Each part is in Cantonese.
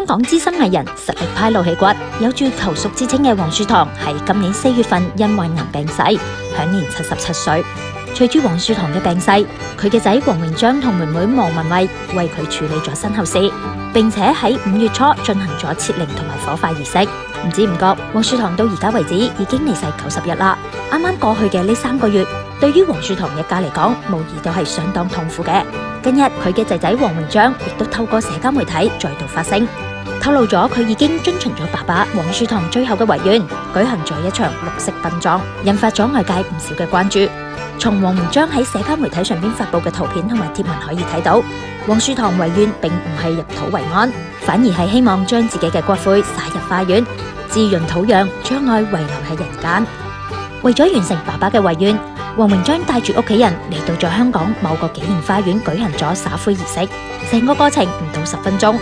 港資深藝人，實力派老戲骨，有住球叔之稱嘅黃樹棠喺今年4月份因患癌病逝，享年77歲。隨住黃樹棠嘅病逝，佢嘅仔黃榮章同妹妹黃文蔚為佢處理咗身後事，並且喺5月初進行咗設靈同埋火化儀式。唔知唔覺，黃樹棠到而家為止已經離世90日啦。啱啱過去嘅呢3個月，對於黃樹棠一家嚟講，無疑都係相當痛苦嘅。近日佢嘅仔仔黃榮章亦都透過社交媒體再度發聲，透露咗佢已經遵循咗爸爸黃樹棠最後嘅遺願，舉行咗一場綠色殯葬，引發咗外界唔少嘅關注。從黃榮章喺社交媒體上邊發布嘅圖片同埋貼文可以睇到，黃樹棠遺願並唔係入土為安，反而係希望將自己嘅骨灰撒入花園，滋潤土壤，將愛遺留喺人間。為咗完成爸爸嘅遺願，黃榮章帶住屋企人嚟到咗香港某個紀念花園舉行咗灑灰儀式，成個過程唔到10分鐘。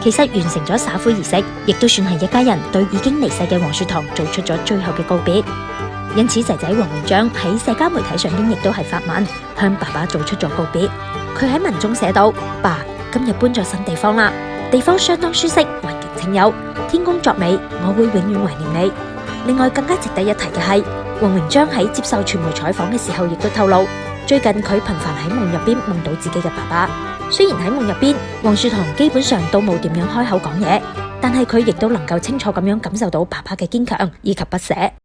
其實完成咗灑灰儀式，亦都算係一家人對已經離世嘅黃樹棠做出咗最後嘅告別。因此仔仔黃榮章喺社交媒體上邊亦都係發文向爸爸做出咗告別。佢喺文中寫到：爸，今日搬咗新地方啦，地方相當舒適，環境清幽，天公作美，我會永遠懷念你。另外更加值得一提嘅係，黃榮章喺接受傳媒採訪嘅時候亦都透露，最近佢頻繁喺夢入邊夢到自己嘅爸爸。雖然喺夢入邊黃樹棠基本上都冇點樣開口講嘢，但係佢亦都能夠清楚咁樣感受到爸爸嘅堅強以及不捨。